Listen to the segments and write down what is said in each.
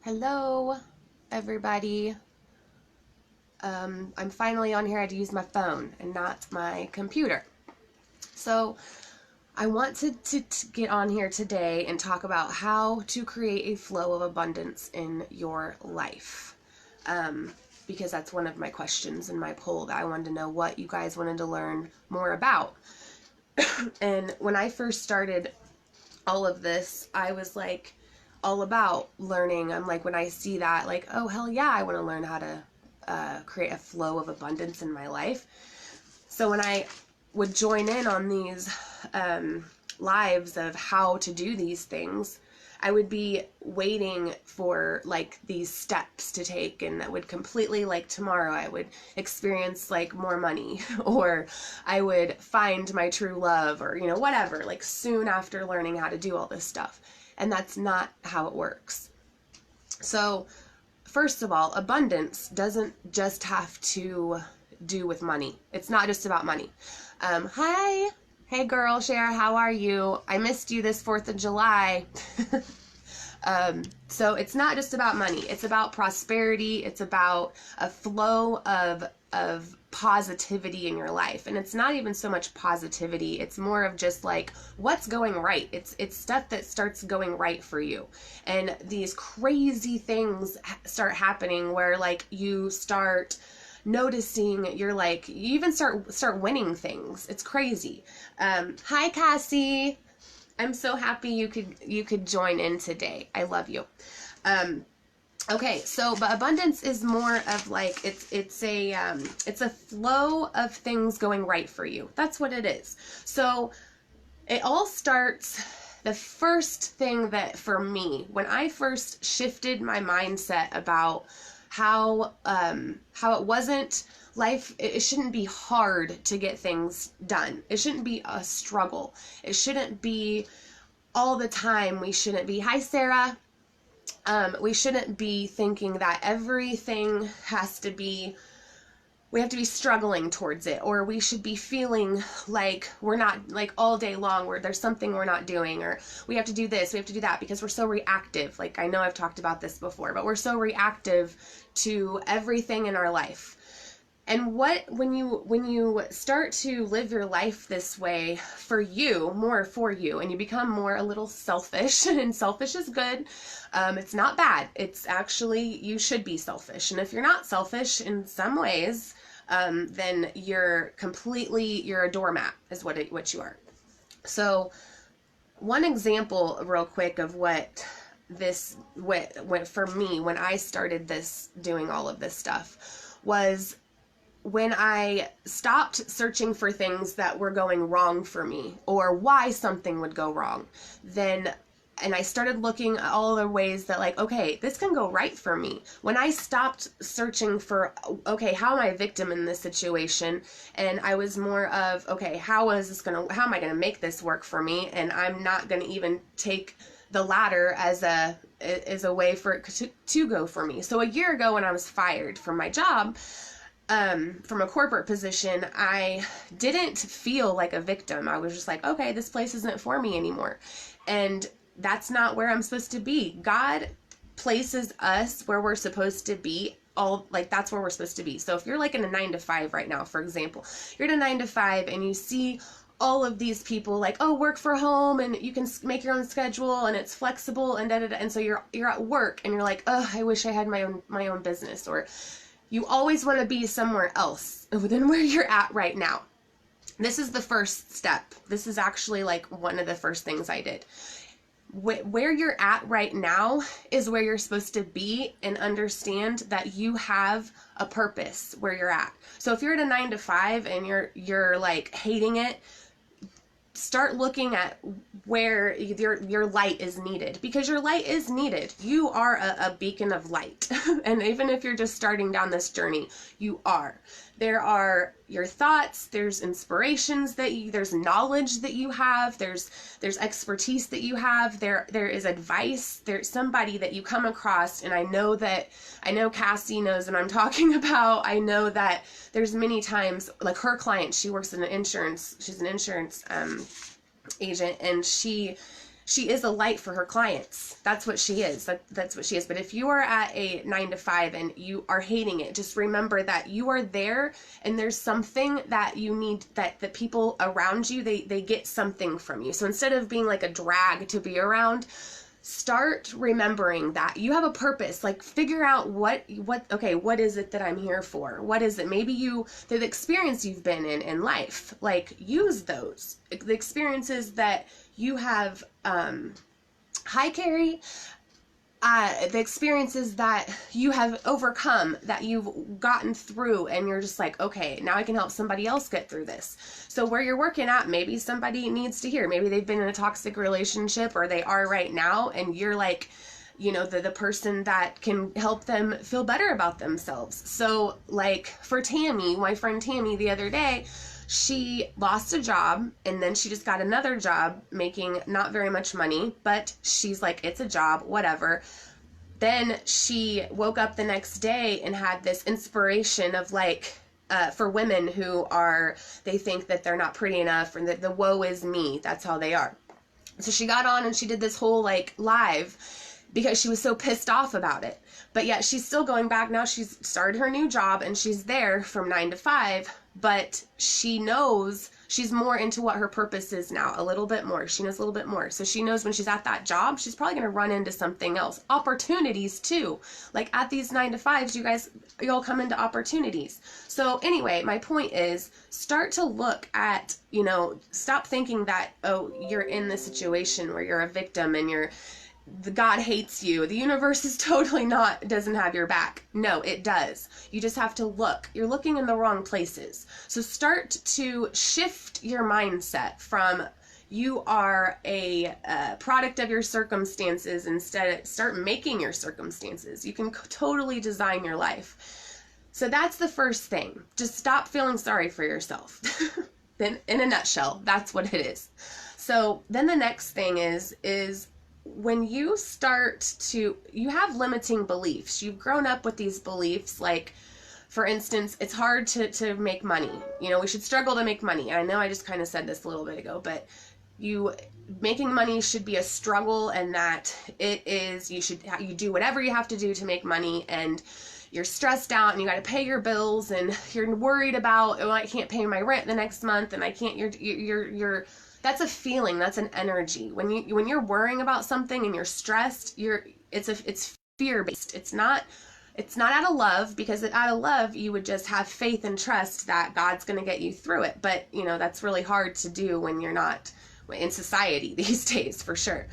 Hello, everybody. I'm finally on here. I had to use my phone and not my computer. So I wanted to get on here today and talk about how to create a flow of abundance in your life. Because that's one of my questions in my poll that I wanted to know what you guys wanted to learn more about. And when I first started all of this, I was like all about learning. I'm like, when I see that, like, oh, hell yeah, I want to learn how to create a flow of abundance in my life. So when I would join in on these lives of how to do these things, I would be waiting for like these steps to take, and that would completely, like, tomorrow I would experience like more money, or I would find my true love, or whatever, like soon after learning how to do all this stuff. And that's not how it works. So first of all, abundance doesn't just have to do with money. It's not just about money. Hi. Hey girl, Cher, how are you? I missed you this 4th of July. So it's not just about money. It's about prosperity. It's about a flow of positivity in your life. And it's not even so much positivity. It's more of just like what's going right. It's stuff that starts going right for you. And these crazy things start happening where like you start noticing, you're like, you even start winning things. It's crazy. Hi Cassie. I'm so happy you could join in today. I love you. Okay, but abundance is more of like it's a flow of things going right for you. That's what it is. So it all starts. The first thing that for me, when I first shifted my mindset about how it wasn't life, it shouldn't be hard to get things done. It shouldn't be a struggle. It shouldn't be all the time. We shouldn't be, hi Sarah, we shouldn't be thinking that everything has to be, we have to be struggling towards it, or we should be feeling like we're not, like all day long where there's something we're not doing, or we have to do this, we have to do that, because we're so reactive. Like, I know I've talked about this before, but we're so reactive to everything in our life. And when you start to live your life this way more for you, and you become more a little selfish, and selfish is good. It's not bad. It's actually, you should be selfish. And if you're not selfish in some ways, then you're a doormat is what you are. So one example real quick of what for me when I started doing all of this stuff was when I stopped searching for things that were going wrong for me, or why something would go wrong, and I started looking at all the ways that, like, okay, this can go right for me. When I stopped searching for, okay, how am I a victim in this situation? And I was more of, okay, how am I going to make this work for me? And I'm not going to even take the latter as a way for it to go for me. So a year ago when I was fired from my job, from a corporate position, I didn't feel like a victim. I was just like, okay, this place isn't for me anymore. And that's not where I'm supposed to be. God places us where we're supposed to be. That's where we're supposed to be. So if you're like in a 9-to-5 right now, for example, you're in a 9-to-5 and you see all of these people like, oh, work for home, and you can make your own schedule, and it's flexible, and da da da. And so you're at work and you're like, oh, I wish I had my own business. Or you always want to be somewhere else than where you're at right now. This is the first step. This is actually like one of the first things I did. Where you're at right now is where you're supposed to be, and understand that you have a purpose where you're at. So if you're at a 9-to-5 and you're like hating it, start looking at where your light is needed, because your light is needed. You are a beacon of light. And even if you're just starting down this journey, you are. There are your thoughts, there's inspirations there's knowledge that you have, there's expertise that you have, there is advice, there's somebody that you come across, and I know Cassie knows what I'm talking about. I know that there's many times, like her client, she works in she's an insurance agent, and she she is a light for her clients. That's what she is. That's what she is. But if you are at a 9 to 5 and you are hating it, just remember that you are there and there's something that you need, that the people around you, they get something from you. So instead of being like a drag to be around, start remembering that you have a purpose. Like, figure out what is it that I'm here for? What is it? Maybe the experience you've been in life, like, use those. The experiences that you have, hi Carrie, the experiences that you have overcome, that you've gotten through, and you're just like, okay, now I can help somebody else get through this. So where you're working at, maybe somebody needs to hear, maybe they've been in a toxic relationship, or they are right now, and you're like, the person that can help them feel better about themselves. So like for Tammy, my friend Tammy, the other day, she lost a job and then she just got another job making not very much money, but she's like, it's a job, whatever. Then she woke up the next day and had this inspiration of like, for women who they think that they're not pretty enough, and that the woe is me, that's how they are. So she got on and she did this whole like live because she was so pissed off about it. But yet she's still going back now. She's started her new job and she's there from 9 to 5, but she knows she's more into what her purpose is now, a little bit more. She knows a little bit more. So she knows when she's at that job, she's probably going to run into something else. Opportunities too. Like at these 9 to 5s, you'll come into opportunities. So anyway, my point is, start to look at, stop thinking that, oh, you're in this situation where you're a victim and God hates you. The universe is totally doesn't have your back. No, it does. You just have to look. You're looking in the wrong places. So start to shift your mindset from you are a product of your circumstances. Instead, start making your circumstances. You can totally design your life. So that's the first thing. Just stop feeling sorry for yourself. Then, in a nutshell, that's what it is. So then the next thing is when you you have limiting beliefs. You've grown up with these beliefs, like, for instance, it's hard to make money. We should struggle to make money. I know I just kind of said this a little bit ago, but making money should be a struggle, and that you do whatever you have to do to make money, and you're stressed out and you got to pay your bills, and you're worried about, oh, I can't pay my rent the next month, and I can't, that's a feeling, that's an energy. When you're worrying about something and you're stressed, it's fear-based. It's not out of love, because out of love you would just have faith and trust that God's going to get you through it. But that's really hard to do when you're not in society these days, for sure.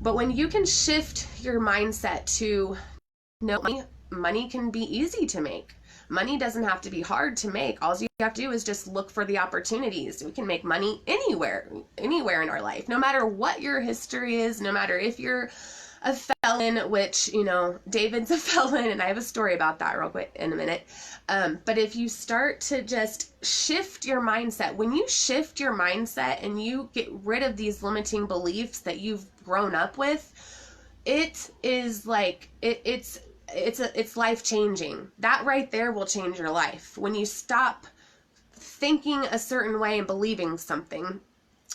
But when you can shift your mindset to, no, money can be easy to make. Money doesn't have to be hard to make. All you have to do is just look for the opportunities. We can make money anywhere in our life, no matter what your history is, no matter if you're a felon, which, David's a felon, and I have a story about that real quick in a minute. But if you start to just shift your mindset, when you shift your mindset and you get rid of these limiting beliefs that you've grown up with, it is like, it's life-changing. That right there will change your life. When you stop thinking a certain way and believing something.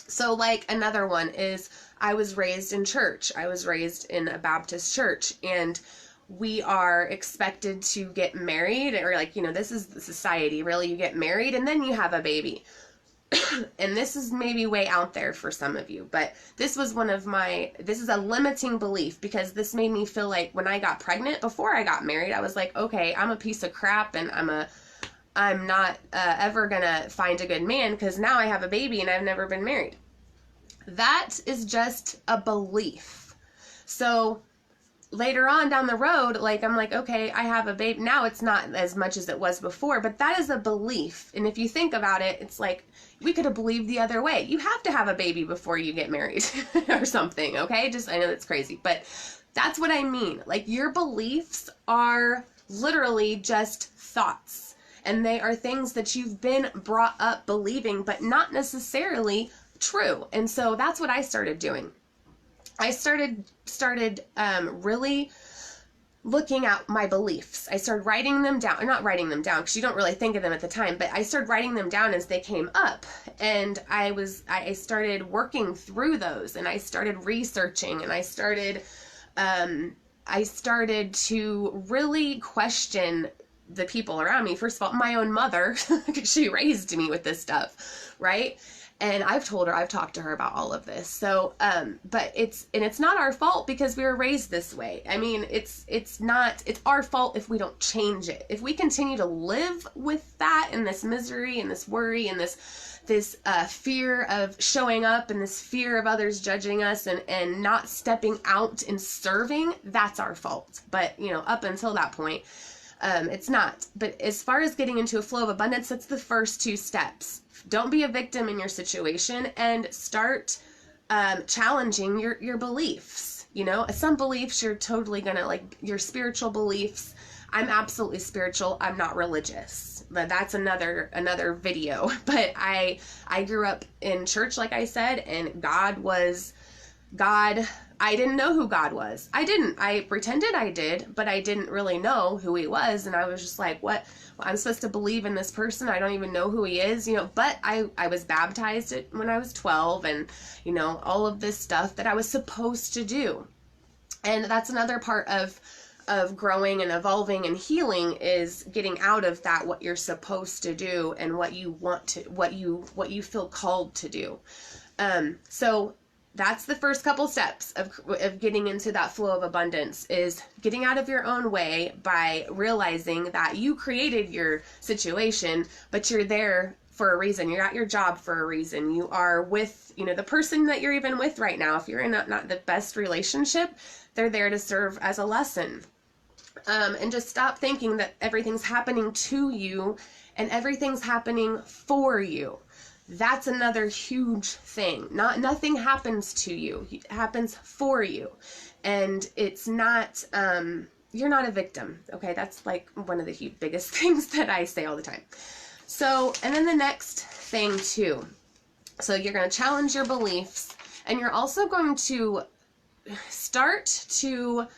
So like another one is, I was raised in church. I was raised in a Baptist church, and we are expected to get married, or like, this is the society, really. You get married and then you have a baby. And this is maybe way out there for some of you, but this was this is a limiting belief, because this made me feel like when I got pregnant, before I got married, I was like, okay, I'm a piece of crap, and I'm not ever gonna find a good man, because now I have a baby and I've never been married. That is just a belief. So later on down the road, like, I'm like, okay, I have a baby. Now it's not as much as it was before, but that is a belief. And if you think about it, it's like, we could have believed the other way. You have to have a baby before you get married or something, okay? I know that's crazy, but that's what I mean. Like, your beliefs are literally just thoughts, and they are things that you've been brought up believing, but not necessarily true. And so that's what I started doing. I started really looking at my beliefs. I started writing them down, or not writing them down because you don't really think of them at the time, but I started writing them down as they came up. And I started working through those, and I started researching, and I started to really question the people around me. First of all, my own mother, because she raised me with this stuff, right? And I've talked to her about all of this. So, but it's not our fault because we were raised this way. I mean, it's our fault if we don't change it. If we continue to live with that and this misery and this worry and this fear of showing up and this fear of others judging us and not stepping out and serving, that's our fault. But, up until that point, it's not. But as far as getting into a flow of abundance, that's the first 2 steps. Don't be a victim in your situation and start challenging your beliefs. Some beliefs you're totally gonna, like your spiritual beliefs. I'm absolutely spiritual. I'm not religious. But that's another video. But I grew up in church, like I said, and God. I didn't know who God was. I pretended I did, but I didn't really know who he was. And I was just like, what? I'm supposed to believe in this person. I don't even know who he is, but I was baptized when I was 12 and, all of this stuff that I was supposed to do. And that's another part of growing and evolving and healing is getting out of that, what you're supposed to do and what you want to, what you feel called to do. So that's the first couple steps of getting into that flow of abundance, is getting out of your own way by realizing that you created your situation, but you're there for a reason. You're at your job for a reason. You are with, the person that you're even with right now. If you're in not the best relationship, they're there to serve as a lesson. And just stop thinking that everything's happening to you and everything's happening for you. That's another huge thing. Nothing happens to you. It happens for you. And it's not, you're not a victim. Okay. That's like one of the biggest things that I say all the time. So, and then the next thing too. So you're going to challenge your beliefs, and you're also going to start to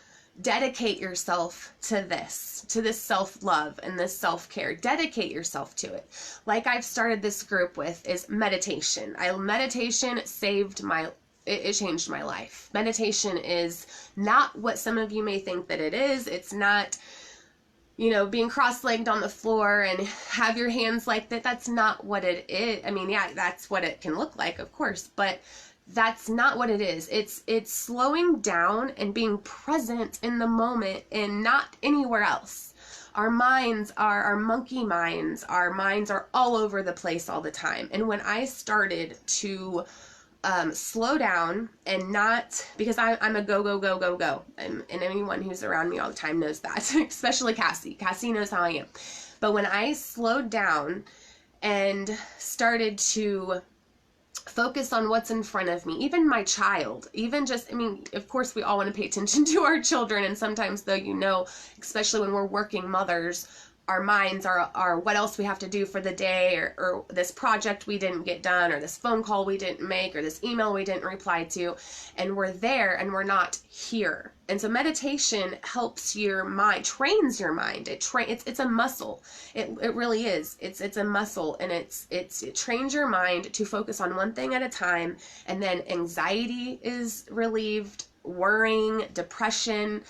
dedicate yourself to this self-love and this self-care. Dedicate yourself to it. Like I've started this group with is meditation. Meditation it changed my life. Meditation is not what some of you may think that it is. It's not, being cross-legged on the floor and have your hands like that. That's not what it is. I mean, yeah, that's what it can look like, of course, but that's not what it is. It's slowing down and being present in the moment and not anywhere else. Our minds our monkey minds. Our minds are all over the place all the time. And when I started to slow down and not, because I'm a go. And anyone who's around me all the time knows that, especially Cassie. Cassie knows how I am. But when I slowed down and started to focus on what's in front of me, even my child, of course we all want to pay attention to our children, and sometimes though, especially when we're working mothers, our minds are what else we have to do for the day, or this project we didn't get done, or this phone call we didn't make, or this email we didn't reply to, and we're there and we're not here. And so meditation helps your mind, trains your mind. It's a muscle. It really is. It's a muscle, and it trains your mind to focus on one thing at a time, and then anxiety is relieved, worrying, depression.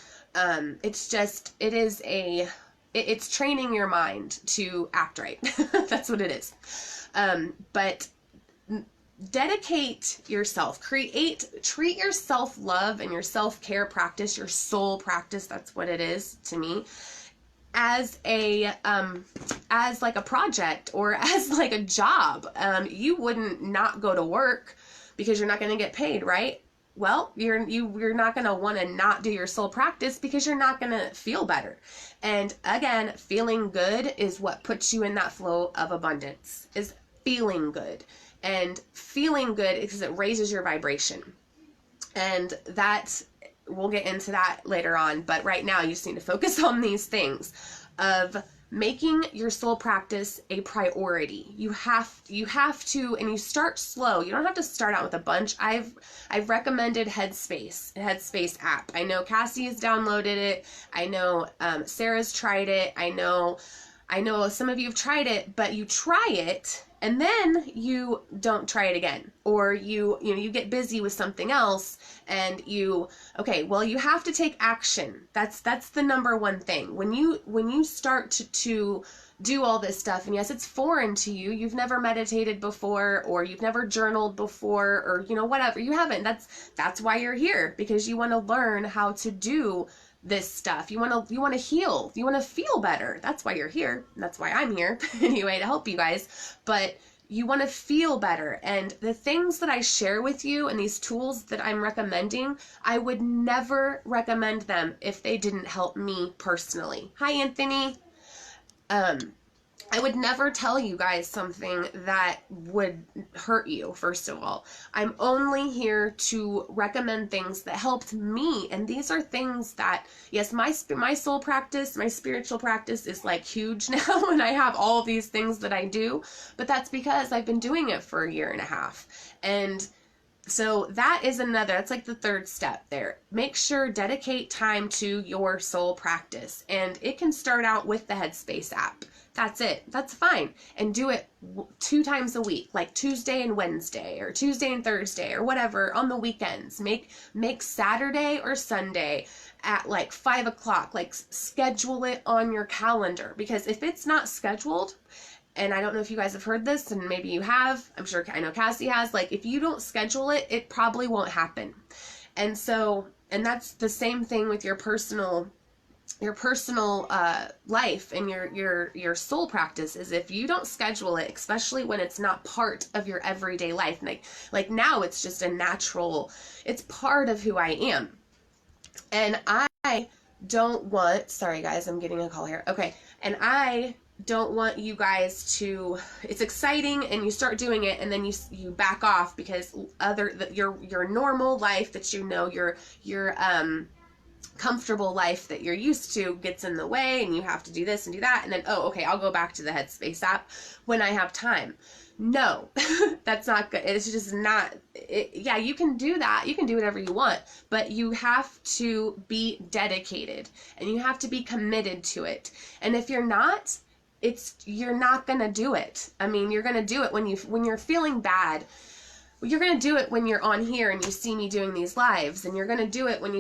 It's training your mind to act right. That's what it is. But dedicate yourself, treat your self-love and your self-care practice, your soul practice, that's what it is to me, as like a project or as like a job. You wouldn't not go to work because you're not going to get paid, right? Well, you're not going to want to not do your soul practice because you're not going to feel better. And again, feeling good is what puts you in that flow of abundance, is feeling good. And feeling good because it raises your vibration. And we'll get into that later on. But right now you just need to focus on these things of making your soul practice a priority. You have to, and you start slow. You don't have to start out with a bunch. I've recommended Headspace app. I know Cassie has downloaded it. I know Sarah's tried it. I know some of you have tried it, but you try it and then you don't try it again, or you get busy with something else, and you have to take action. That's the number one thing. When you start to do all this stuff, and yes, it's foreign to you, you've never meditated before, or you've never journaled before, or whatever, you haven't. That's why you're here, because you want to learn how to do this stuff. You want to heal. You want to feel better. That's why you're here. That's why I'm here anyway, to help you guys. But you want to feel better. And the things that I share with you and these tools that I'm recommending, I would never recommend them if they didn't help me personally. Hi, Anthony. I would never tell you guys something that would hurt you, first of all. I'm only here to recommend things that helped me, and these are things that, yes, my soul practice, my spiritual practice is like huge now, and I have all of these things that I do, but that's because I've been doing it for a year and a half, and so that's like the third step there. Make sure, dedicate time to your soul practice, and it can start out with the Headspace app. That's it. That's fine. And do it 2 times a week, like Tuesday and Wednesday, or Tuesday and Thursday, or whatever, on the weekends. Make Saturday or Sunday at like 5 o'clock, like schedule it on your calendar, because if it's not scheduled, and I don't know if you guys have heard this, and maybe you have, I know Cassie has, like if you don't schedule it, it probably won't happen. And that's the same thing with your personal life and your soul practice. Is if you don't schedule it, especially when it's not part of your everyday life, like now it's just a natural, it's part of who I am. And I don't want, sorry guys, I'm getting a call here. Okay. And I don't want you guys to, it's exciting and you start doing it and then you back off because your normal life that your comfortable life that you're used to gets in the way, and you have to do this and do that, and then I'll go back to the Headspace app when I have time. No, that's not good. It's just not it. Yeah, you can do that, you can do whatever you want, but you have to be dedicated and you have to be committed to it. And if you're not, you're not gonna do it. I mean, you're gonna do it when you're feeling bad. You're going to do it when you're on here and you see me doing these lives, and you're going to do it when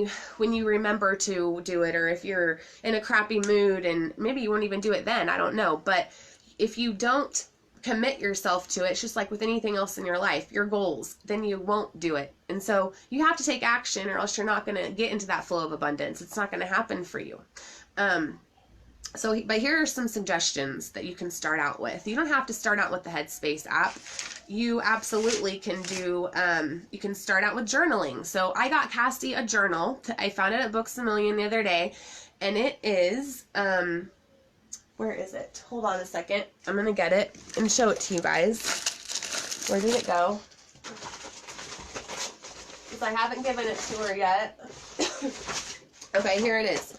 you remember to do it, or if you're in a crappy mood, and maybe you won't even do it then, I don't know. But if you don't commit yourself to it, it's just like with anything else in your life, your goals, then you won't do it. And so you have to take action, or else you're not going to get into that flow of abundance. It's not going to happen for you. But here are some suggestions that you can start out with. You don't have to start out with the Headspace app. You absolutely can do, you can start out with journaling. So I got Cassie a journal. I found it at Books A Million the other day, and it is, where is it? Hold on a second. I'm going to get it and show it to you guys. Where did it go? Because I haven't given it to her yet. Okay, here it is.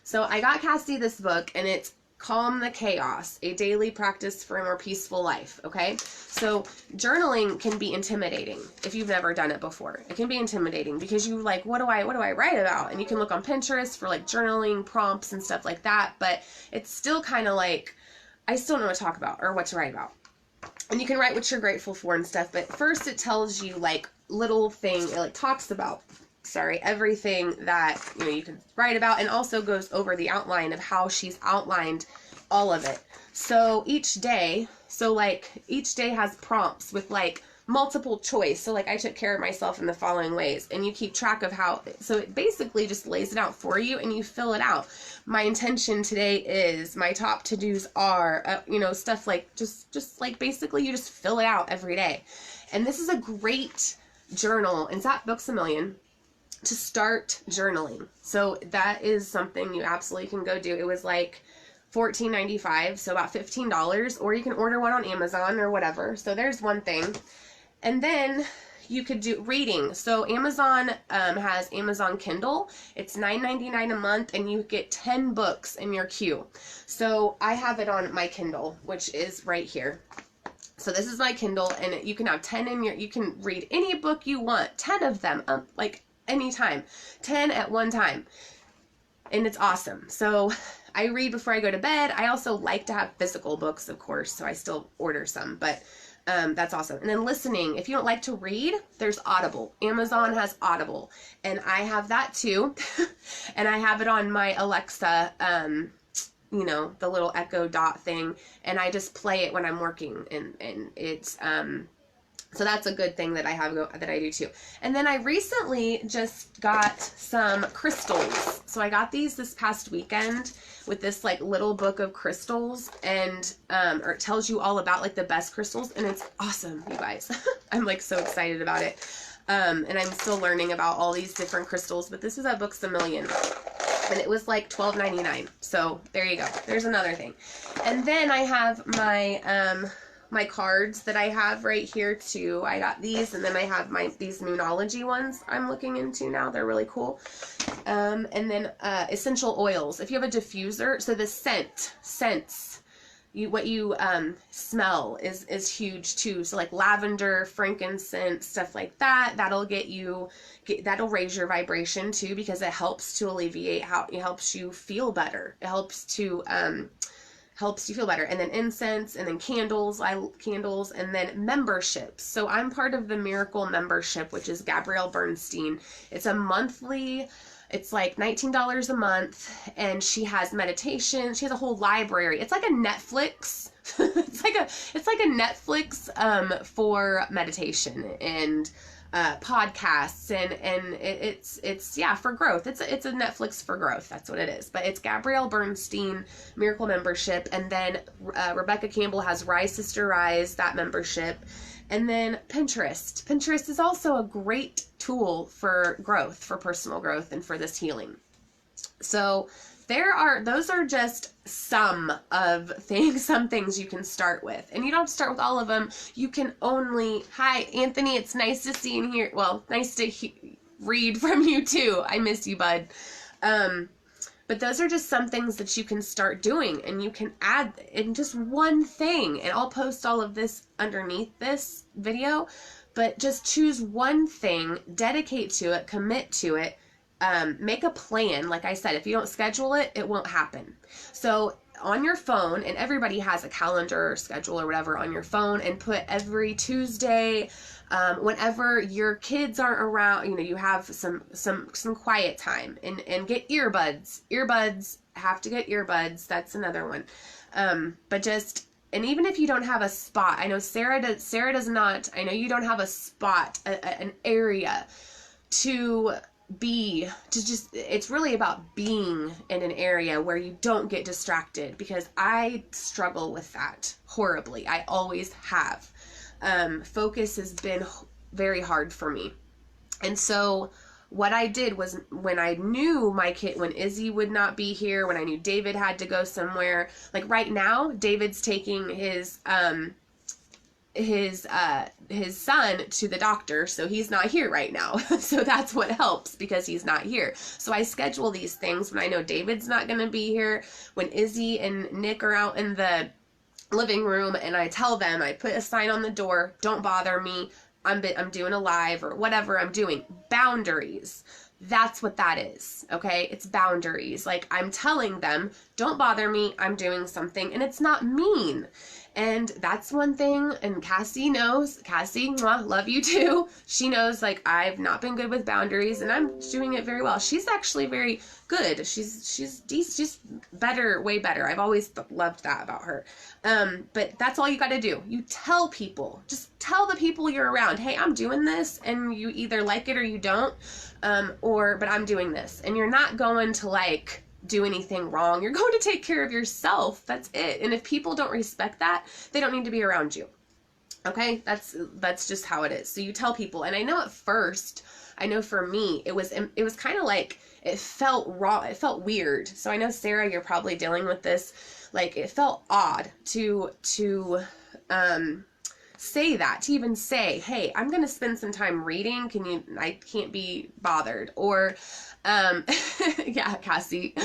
So I got Cassie this book, and it's Calm the Chaos, a daily practice for a more peaceful life, okay? So journaling can be intimidating if you've never done it before. It can be intimidating because you like, what do I write about? And you can look on Pinterest for like journaling prompts and stuff like that, but it's still kind of like, I still don't know what to talk about or what to write about. And you can write what you're grateful for and stuff, but first it tells you like little thing, it like talks about everything that you can write about, and also goes over the outline of how she's outlined all of it. So each day has prompts with like multiple choice. So like I took care of myself in the following ways, and you keep track of how, so it basically just lays it out for you and you fill it out. My intention today is, my top to-dos are, stuff like just like basically you just fill it out every day. And this is a great journal. It's at Books A Million to start journaling. So that is something you absolutely can go do. It was like $14.95, so about $15, or you can order one on Amazon or whatever. So there's one thing. And then you could do reading. So Amazon has Amazon Kindle. It's $9.99 a month, and you get 10 books in your queue. So I have it on my Kindle, which is right here. So this is my Kindle, and you can have 10 in your, you can read any book you want, 10 of them, like anytime, 10 at one time. And it's awesome. So I read before I go to bed. I also like to have physical books, of course, so I still order some, but that's awesome. And then listening, if you don't like to read, there's Audible. Amazon has Audible, and I have that too. And I have it on my Alexa, you know, the little Echo Dot thing, and I just play it when I'm working, and it's, so that's a good thing that I have, that I do too. And then I recently just got some crystals. So I got these this past weekend with this like little book of crystals, and or it tells you all about like the best crystals, and it's awesome, you guys. I'm like so excited about it. And I'm still learning about all these different crystals, but this is at Books A Million, and it was like $12.99. So there you go. There's another thing. And then I have my my cards that I have right here too. I got these, and then I have these Moonology ones I'm looking into now. They're really cool. And then essential oils. If you have a diffuser, so the scents, what you smell is huge too. So like lavender, frankincense, stuff like that. That'll that'll raise your vibration too, because it helps to alleviate it helps you feel better. It helps you feel better. And then incense, and then candles, and then memberships. So I'm part of the Miracle membership, which is Gabrielle Bernstein. It's a monthly, it's like $19 a month, and she has meditation. She has a whole library. It's like a Netflix. it's like a Netflix for meditation and podcasts, and it's yeah, for growth. It's a Netflix for growth. That's what it is. But it's Gabrielle Bernstein Miracle membership, and then Rebecca Campbell has Rise Sister Rise, that membership. And then Pinterest. Pinterest is also a great tool for growth, for personal growth, and for this healing. So those are just some things you can start with. And you don't have to start with all of them. You can only, hi, Anthony, it's nice to see you here. Well, nice to read from you too. I miss you, bud. But those are just some things that you can start doing, and you can add in just one thing. And I'll post all of this underneath this video, but just choose one thing, dedicate to it, commit to it. Make a plan. Like I said, if you don't schedule it, it won't happen. So on your phone, and everybody has a calendar or schedule or whatever on your phone, and put every Tuesday, whenever your kids aren't around, you know, you have some quiet time, and get earbuds, have to get earbuds. That's another one. But just, and even if you don't have a spot, I know Sarah does not, I know you don't have a spot, an area it's really about being in an area where you don't get distracted, because I struggle with that horribly. I always have. Focus has been very hard for me. And so what I did was, when I knew when Izzy would not be here, when I knew David had to go somewhere, like right now, David's taking his son to the doctor, so he's not here right now. So that's what helps, because he's not here. So I schedule these things when I know David's not going to be here, when Izzy and Nick are out in the living room, and I tell them, I put a sign on the door, don't bother me, I'm doing a live or whatever I'm doing. Boundaries. That's what that is, okay? It's boundaries. Like, I'm telling them, don't bother me, I'm doing something, and it's not mean. And that's one thing, and Cassie knows. Cassie, mwah, love you too. She knows, like, I've not been good with boundaries, and I'm doing it very well. She's actually very good. She's better, way better. I've always loved that about her. But that's all you got to do. You tell people. Just tell the people you're around, hey, I'm doing this, and you either like it or you don't, but I'm doing this. And you're not going to, like, do anything wrong. You're going to take care of yourself. That's it. And if people don't respect that, they don't need to be around you. Okay? That's just how it is. So you tell people. And I know at first, I know for me, it was kind of like, it felt raw. It felt weird. So I know, Sarah, you're probably dealing with this. Like, it felt odd to say that, to even say, hey, I'm going to spend some time reading. I can't be bothered. Or, yeah, Cassie,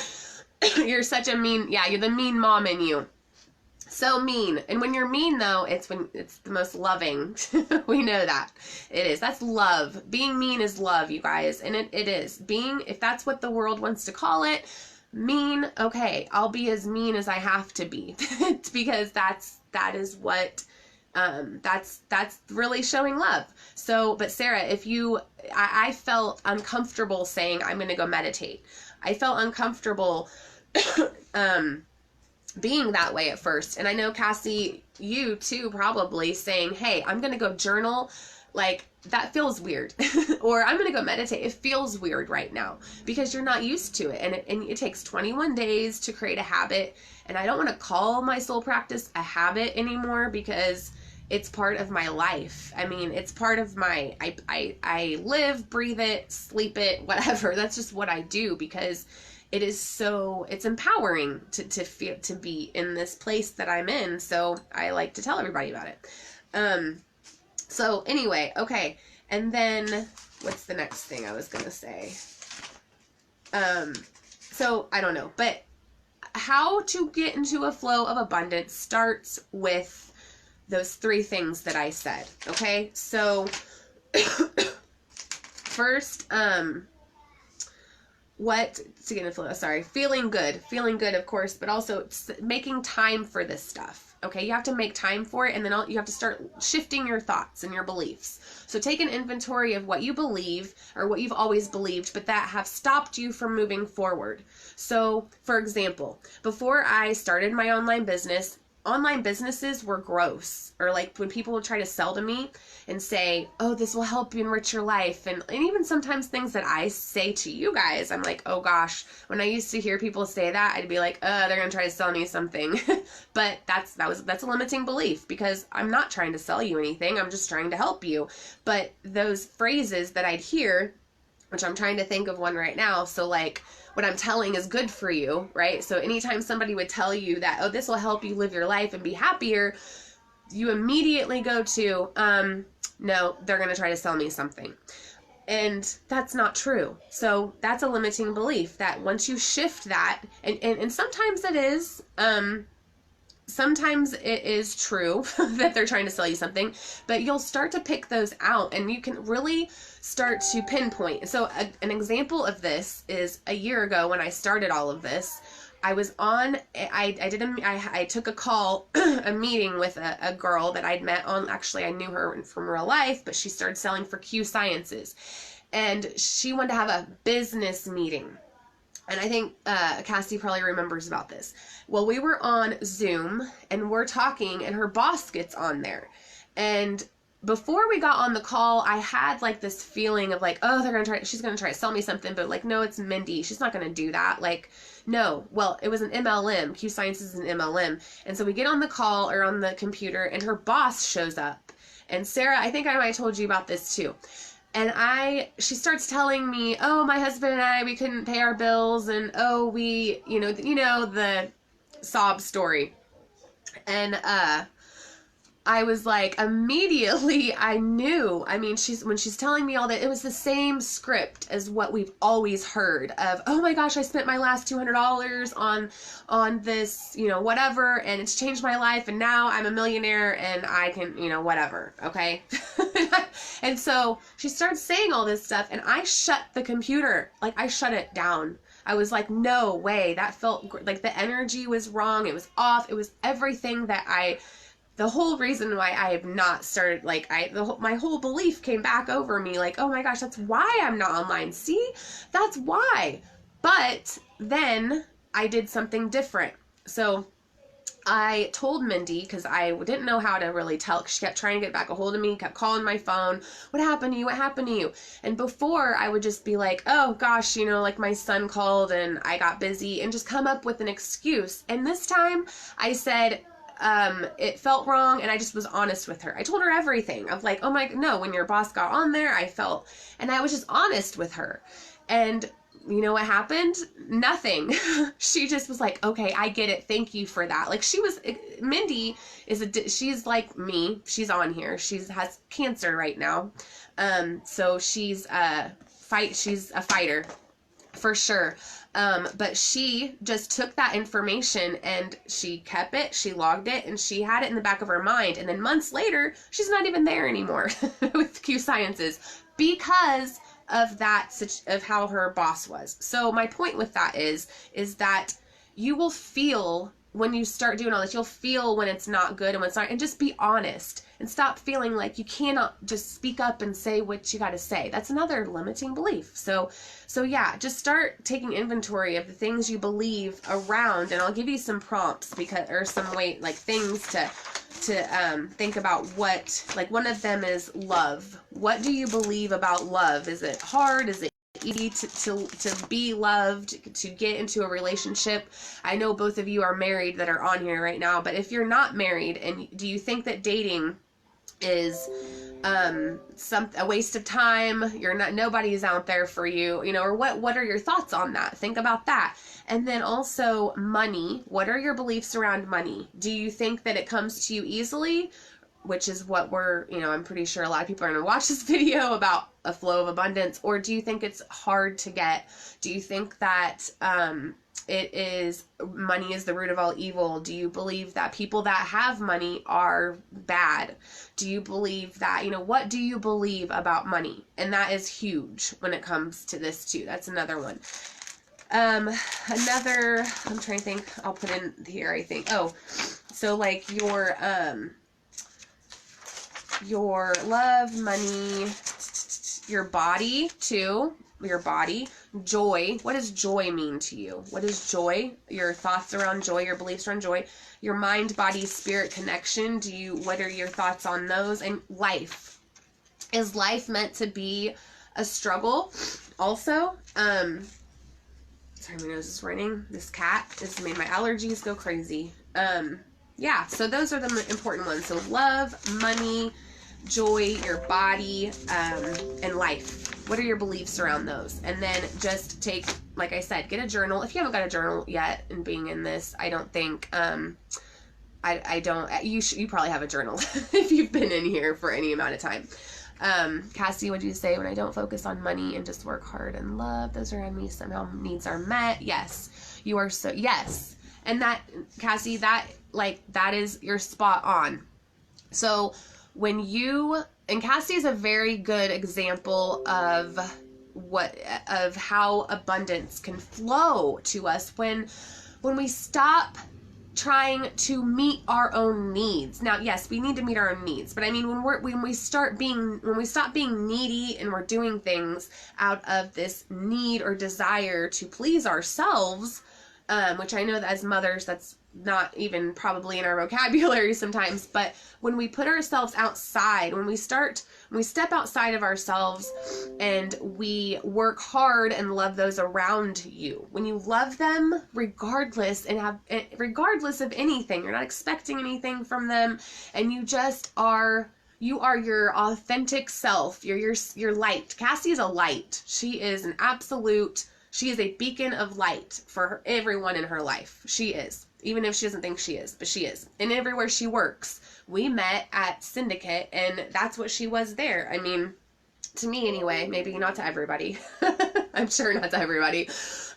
you're such a mean, yeah, you're the mean mom in you. So mean. And when you're mean, though, it's the most loving. We know that. It is. That's love. Being mean is love, you guys. And it is. If that's what the world wants to call it, mean, okay, I'll be as mean as I have to be. Because that is what, that's really showing love. So, but Sarah, I felt uncomfortable saying, I'm going to go meditate. I felt uncomfortable, being that way at first. And I know, Cassie, you too, probably saying, hey, I'm going to go journal. Like, that feels weird. Or I'm going to go meditate. It feels weird right now because you're not used to it. And it takes 21 days to create a habit. And I don't want to call my soul practice a habit anymore because it's part of my life. I mean, it's part of I live, breathe it, sleep it, whatever. That's just what I do because it's empowering to be in this place that I'm in. So I like to tell everybody about it. So anyway, okay. And then what's the next thing I was going to say? So I don't know, but how to get into a flow of abundance starts with those 3 things that I said. Okay. So first, feeling good, of course, but also making time for this stuff. Okay, you have to make time for it, and then you have to start shifting your thoughts and your beliefs. So take an inventory of what you believe or what you've always believed, but that have stopped you from moving forward. So, for example, before I started my online businesses were gross. Or like when people would try to sell to me and say, oh, this will help you enrich your life. And even sometimes things that I say to you guys, I'm like, oh gosh, when I used to hear people say that, I'd be like, they're going to try to sell me something. But that's a limiting belief because I'm not trying to sell you anything. I'm just trying to help you. But those phrases that I'd hear, which I'm trying to think of one right now. So like, what I'm telling is good for you, right? So anytime somebody would tell you that, oh, this will help you live your life and be happier, you immediately go to, no, they're going to try to sell me something. And that's not true. So that's a limiting belief that once you shift that, and sometimes it is, sometimes it is true that they're trying to sell you something, but you'll start to pick those out and you can really start to pinpoint. So an example of this is a year ago when I started all of this, I was on, I took a call, a meeting with a girl that I'd met on, actually I knew her from real life, but she started selling for Q Sciences and she wanted to have a business meeting. And I think Cassie probably remembers about this. Well, we were on Zoom and we're talking and her boss gets on there. And before we got on the call, I had like this feeling of like, oh, she's going to try to sell me something. But like, no, it's Mindy. She's not going to do that. Like, no. Well, it was an MLM. Q Science is an MLM. And so we get on the call or on the computer and her boss shows up. And Sarah, I think I might have told you about this too. And she starts telling me, oh, my husband and I, we couldn't pay our bills. And oh, we, the sob story. And, I was like, immediately I knew, I mean, when she's telling me all that, it was the same script as what we've always heard of, oh my gosh, I spent my last $200 on this, whatever, and it's changed my life, and now I'm a millionaire, and I can, whatever, okay? And so she starts saying all this stuff, and I shut the computer, like, I shut it down. I was like, no way, that felt, like, the energy was wrong, it was off, it was everything that the whole reason why I have not started, like, my whole belief came back over me, like, oh my gosh, that's why I'm not online. See? That's why. But then I did something different. So I told Mindy, because I didn't know how to really tell, she kept trying to get back a hold of me, kept calling my phone, what happened to you, what happened to you? And before, I would just be like, oh gosh, like my son called and I got busy, and just come up with an excuse. And this time, I said, it felt wrong, and I just was honest with her. I told her everything. Of like, oh my, no, when your boss got on there, and I was just honest with her. And you know what happened? nothing. She just was like, okay, I get it. Thank you for that. Like Mindy she's like me. She's on here. Has cancer right now. So she's a fighter for sure. But she just took that information and she kept it, she logged it, and she had it in the back of her mind. And then months later, she's not even there anymore with Q Sciences because of that, of how her boss was. So my point with that is that you will feel when you start doing all this, you'll feel when it's not good and when it's not, and just be honest and stop feeling like you cannot just speak up and say what you got to say. That's another limiting belief. So yeah, just start taking inventory of the things you believe around, and I'll give you some prompts or some things to think about what, like one of them is love. What do you believe about love? Is it hard? Is it easy to be loved, to get into a relationship? I know both of you are married that are on here right now, but if you're not married, and do you think that dating is a waste of time? Nobody's out there for you, or what are your thoughts on that? Think about that. And then also money. What are your beliefs around money? Do you think that it comes to you easily? Which is what I'm pretty sure a lot of people are going to watch this video about a flow of abundance. Or do you think it's hard to get? Do you think that money is the root of all evil? Do you believe that people that have money are bad? Do you believe that, what do you believe about money? And that is huge when it comes to this too. That's another one. I'm trying to think, I'll put in here, I think. Oh, so like your love, money, your body too, your body, joy. What does joy mean to you? What is joy? Your thoughts around joy, your beliefs around joy, your mind, body, spirit connection. What are your thoughts on those? And life. Is life meant to be a struggle also? Sorry, my nose is running. This cat has made my allergies go crazy. Yeah, so those are the important ones. So love, money, joy, your body, and life. What are your beliefs around those? And then just take, like I said, get a journal. If you haven't got a journal yet and being in this, I don't think, you probably have a journal if you've been in here for any amount of time. Cassie, what do you say? When I don't focus on money and just work hard and love those around me, somehow needs are met. Yes, you are so, yes. And that, Cassie, that is, you're spot on. So and Cassie is a very good example of how abundance can flow to us when we stop trying to meet our own needs. Now, yes, we need to meet our own needs, but I mean, when we stop being needy and we're doing things out of this need or desire to please ourselves, which I know that as mothers, that's not even probably in our vocabulary sometimes, but when we put ourselves outside, when we step outside of ourselves and we work hard and love those around you, when you love them regardless of anything, you're not expecting anything from them, and you are your authentic self, you're your light. Cassie is a light. She is a beacon of light for everyone in her life. She is. Even if she doesn't think she is, but she is. And everywhere she works. We met at Syndicate, and that's what she was there. I mean, to me anyway, maybe not to everybody. I'm sure not to everybody.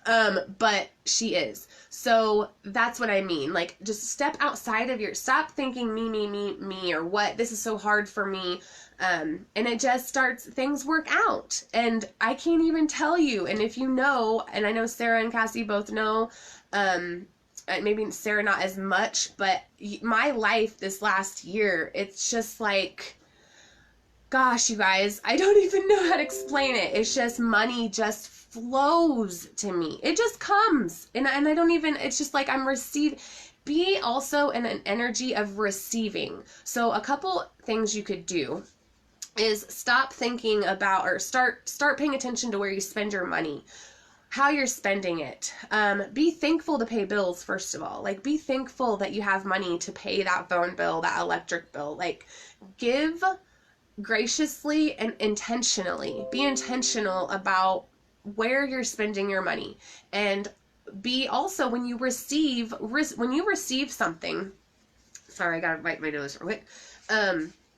But she is. So that's what I mean. Like, just step outside of stop thinking me, or what, this is so hard for me. And it just starts, things work out. And I can't even tell you. And if you know, and I know Sarah and Cassie both know, maybe Sarah not as much, but my life this last year, it's just like, gosh, you guys, I don't even know how to explain it. It's just money just flows to me. It just comes. And I don't even, it's just like I'm receiving. Be also in an energy of receiving. So a couple things you could do is stop thinking about, or start paying attention to where you spend your money. How you're spending it. Be thankful to pay bills, first of all. Like, be thankful that you have money to pay that phone bill, that electric bill. Like, give graciously and intentionally. Be intentional about where you're spending your money. And be also, when you receive something, sorry, I gotta wipe my nose real quick.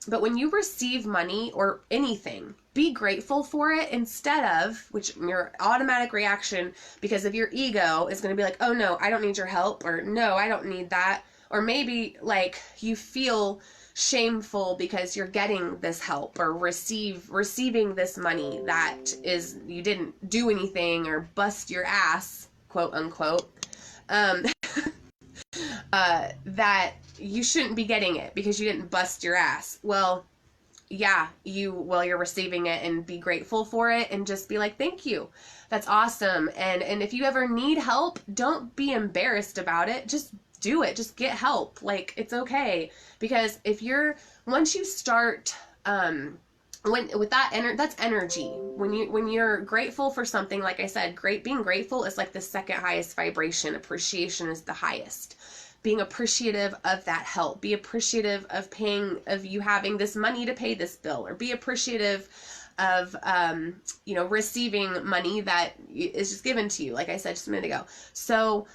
But when you receive money or anything, be grateful for it instead of, which your automatic reaction because of your ego is going to be like, oh no, I don't need your help, or no, I don't need that. Or maybe like you feel shameful because you're getting this help or receiving this money that is, you didn't do anything or bust your ass, quote unquote. That you shouldn't be getting it because you didn't bust your ass. Well, yeah, you're receiving it, and be grateful for it and just be like, thank you. That's awesome. And if you ever need help, don't be embarrassed about it. Just do it. Just get help. Like, it's okay. Because once you start, that's energy. When you're grateful for something, like I said, being grateful is like the second highest vibration. Appreciation is the highest. Being appreciative of that help, be appreciative of you having this money to pay this bill, or be appreciative of, receiving money that is just given to you, like I said just a minute ago. So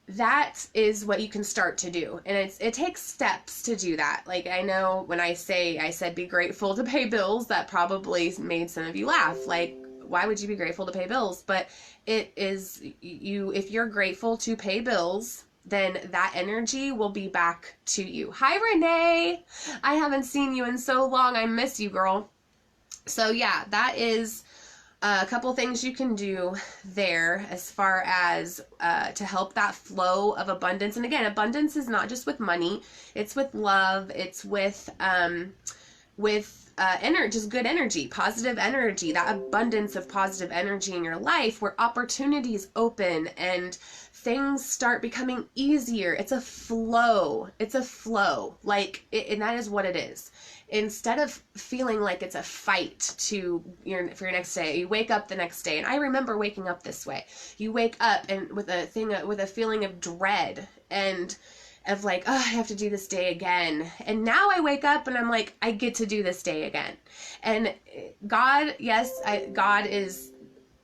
that is what you can start to do. And it takes steps to do that. Like, I know when I said be grateful to pay bills, that probably made some of you laugh. Like, why would you be grateful to pay bills? But it is, if you're grateful to pay bills, then that energy will be back to you. Hi, Renee. I haven't seen you in so long. I miss you, girl. So yeah, that is a couple things you can do there as far as to help that flow of abundance. And again, abundance is not just with money. It's with love. It's with energy, just good energy, positive energy, that abundance of positive energy in your life where opportunities open and things start becoming easier. It's a flow. It's a flow. And that is what it is. Instead of feeling like it's a fight for your next day, you wake up the next day. And I remember waking up this way. You wake up and with a feeling of dread and of like, oh, I have to do this day again. And now I wake up and I'm like, I get to do this day again. And God, yes, God is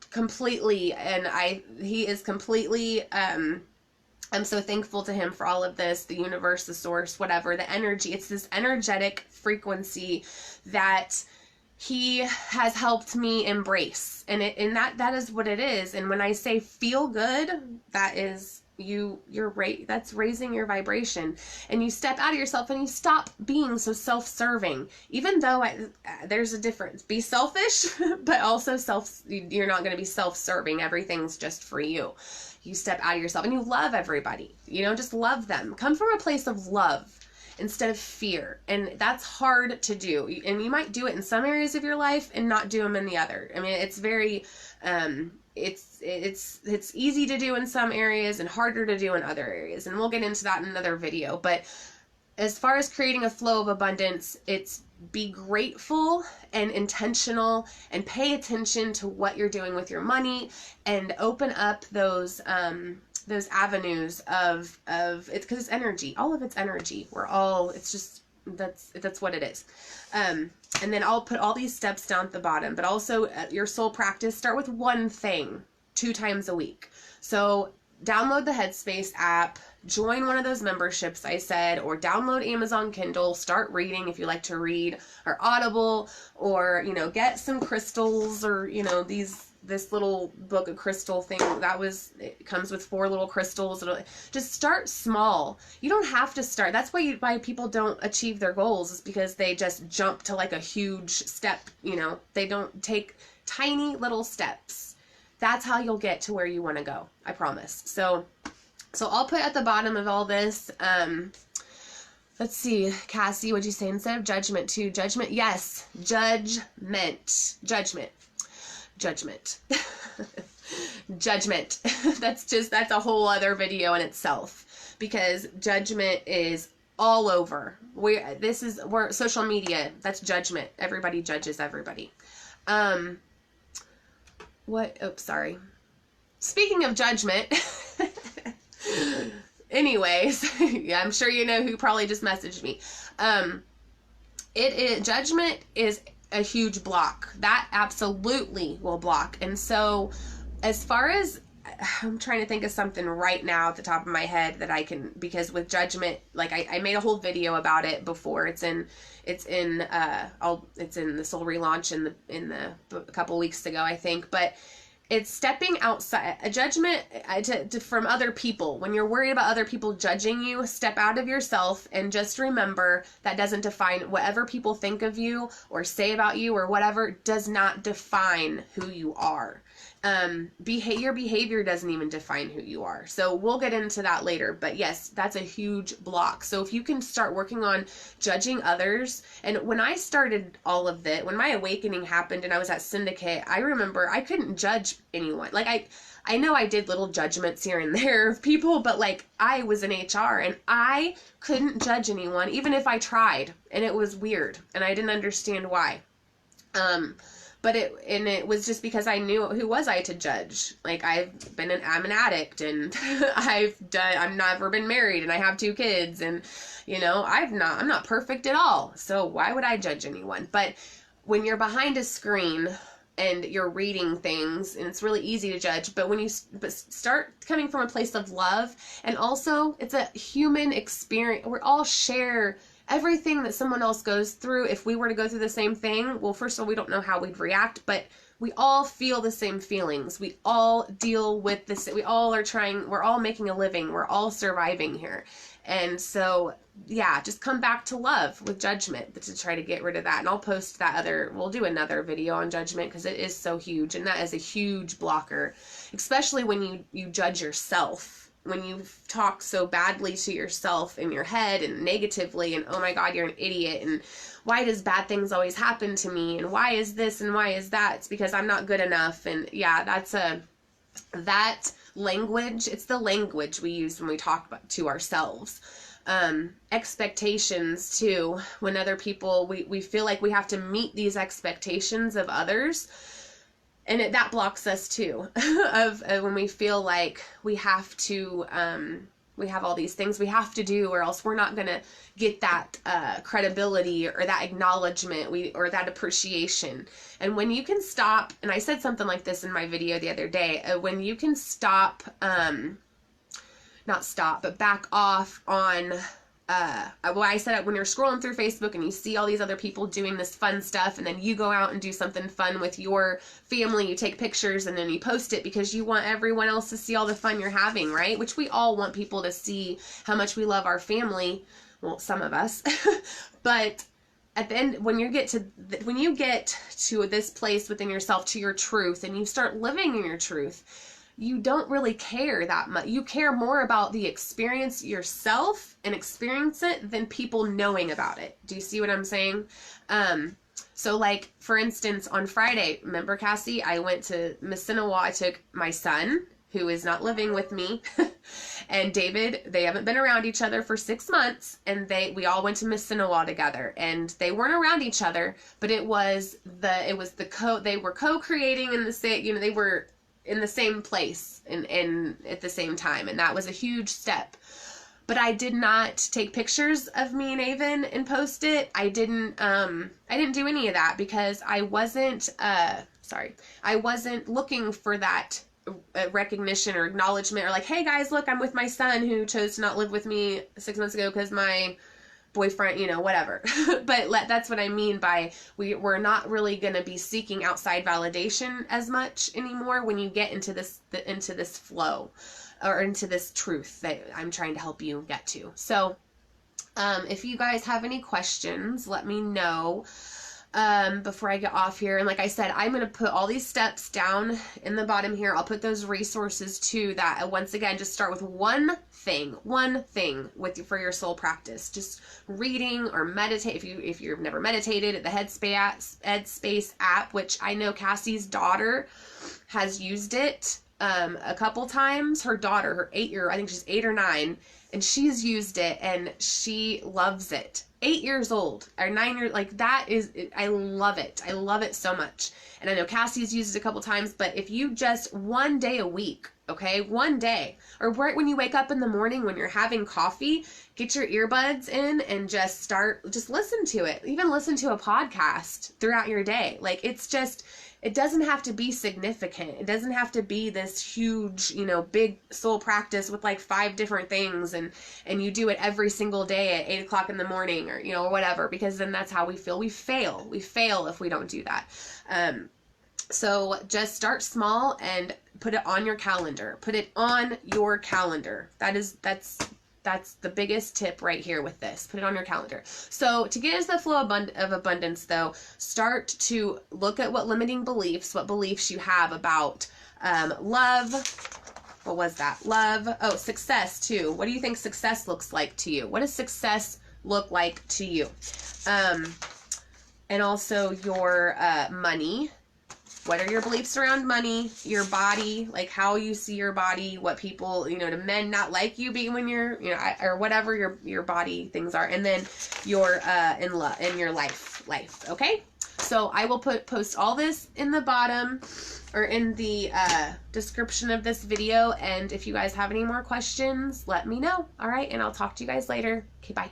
completely, he is completely, I'm so thankful to him for all of this, the universe, the source, whatever, the energy. It's this energetic frequency that he has helped me embrace. And that is what it is. And when I say feel good, that is that's raising your vibration, and you step out of yourself and you stop being so self-serving. Even though there's a difference. Be selfish, but also you're not going to be self-serving. Everything's just for you. You step out of yourself and you love everybody. Just love them. Come from a place of love instead of fear. And that's hard to do. And you might do it in some areas of your life and not do them in the other. I mean, it's very, it's easy to do in some areas and harder to do in other areas. And we'll get into that in another video. But as far as creating a flow of abundance, it's be grateful and intentional and pay attention to what you're doing with your money and open up those avenues of it's because it's energy. All of it's energy. It's just, that's what it is. And then I'll put all these steps down at the bottom, but also your soul practice, start with one thing 2 times a week. So download the Headspace app, join one of those memberships I said, or download Amazon Kindle, start reading if you like to read, or Audible, or, get some crystals, or, this little book of crystal thing it comes with 4 little crystals. Just start small. You don't have to start. That's why people don't achieve their goals, is because they just jump to like a huge step. They don't take tiny little steps. That's how you'll get to where you want to go. I promise. So I'll put at the bottom of all this, let's see, Cassie, what'd you say? Instead of judgment to judgment? Yes. Judgment. Judgment. That's a whole other video in itself, because judgment is all over. We're social media. That's judgment. Everybody judges everybody. Sorry. Speaking of judgment, anyways, yeah, I'm sure you know who probably just messaged me. Judgment is a huge block. That absolutely will block. And so as far as I'm trying to think of something right now at the top of my head that I can, because with judgment, like I made a whole video about it before. It's in the Soul relaunch in the a couple weeks ago, I think, but it's stepping outside a judgment from other people. When you're worried about other people judging you, step out of yourself and just remember that doesn't define whatever people think of you or say about you or whatever does not define who you are. Your behavior doesn't even define who you are. So we'll get into that later, but yes, that's a huge block. So if you can start working on judging others, and when I started all of that, when my awakening happened and I was at Syndicate, I remember I couldn't judge anyone. Like I know I did little judgments here and there of people, but like I was in HR and I couldn't judge anyone, even if I tried, and it was weird and I didn't understand why. But it was just because I knew who was I to judge. Like I'm an addict and I'm never been married and I have 2 kids and I'm not perfect at all. So why would I judge anyone? But when you're behind a screen and you're reading things, and it's really easy to judge, but when you start coming from a place of love, and also it's a human experience. We all share everything that someone else goes through. If we were to go through the same thing, well, first of all, we don't know how we'd react, but we all feel the same feelings. We all deal with this. We're all making a living. We're all surviving here. And so, yeah, just come back to love with judgment to try to get rid of that. And I'll post we'll do another video on judgment because it is so huge. And that is a huge blocker, especially when you judge yourself. When you talk so badly to yourself in your head and negatively and, oh my God, you're an idiot, and why does bad things always happen to me, and why is this and why is that? It's because I'm not good enough. And yeah, that language, it's the language we use when we talk to ourselves. Expectations too, when other people, we feel like we have to meet these expectations of others. And that blocks us too, of when we feel like we have to, we have all these things we have to do, or else we're not going to get that credibility or that acknowledgement or that appreciation. And when you can stop, and I said something like this in my video the other day, when you can stop, not stop, but back off on I said when you're scrolling through Facebook and you see all these other people doing this fun stuff, and then you go out and do something fun with your family, you take pictures and then you post it because you want everyone else to see all the fun you're having, right? Which we all want people to see how much we love our family. Well, some of us. But at the end, when you get to this place within yourself, to your truth, and you start living in your truth, you don't really care that much. You care more about the experience yourself and experience it than people knowing about it. Do you see what I'm saying? So like, for instance, on Friday, remember Cassie, I went to Missinawa. I took my son, who is not living with me, and David. They haven't been around each other for 6 months, and we all went to Missinawa together, and they weren't around each other, but they were co-creating in the same, they were in the same place and at the same time, and that was a huge step. But I did not take pictures of me and Avon and post it. I didn't do any of that because I wasn't looking for that recognition or acknowledgement, or like, hey guys, look, I'm with my son who chose to not live with me 6 months ago because my boyfriend, whatever. But that's what I mean by we're not really going to be seeking outside validation as much anymore when you get into this flow or into this truth that I'm trying to help you get to. So if you guys have any questions, let me know before I get off here. And like I said, I'm going to put all these steps down in the bottom here. I'll put those resources too, that once again, just start with one thing for your soul practice. Just reading or meditate. If you've never meditated, the Headspace app, which I know Cassie's daughter has used it a couple times. Her daughter, I think she's 8 or 9, and she's used it and she loves it. 8 years old or 9 years, like that is, I love it. I love it so much. And I know Cassie's used it a couple times, but if you just one day a week, okay, one day, or right when you wake up in the morning when you're having coffee, get your earbuds in and just listen to it. Even listen to a podcast throughout your day. Like it's it doesn't have to be significant. It doesn't have to be this huge, big soul practice with like 5 different things and you do it every single day at 8 o'clock in the morning or, or whatever, because then that's how we feel. We fail. We fail if we don't do that. So just start small and put it on your calendar. Put it on your calendar. That's the biggest tip right here with this. Put it on your calendar. So to get into the flow of abundance, though, start to look at what beliefs you have about love. What was that? Love. Oh, success, too. What do you think success looks like to you? What does success look like to you? And also your money. What are your beliefs around money, your body, like how you see your body, what people, do men not like you being when you're, or whatever your body things are, and then your in your life, okay? So I will post all this in the bottom or in the description of this video, and if you guys have any more questions, let me know, all right? And I'll talk to you guys later. Okay, bye.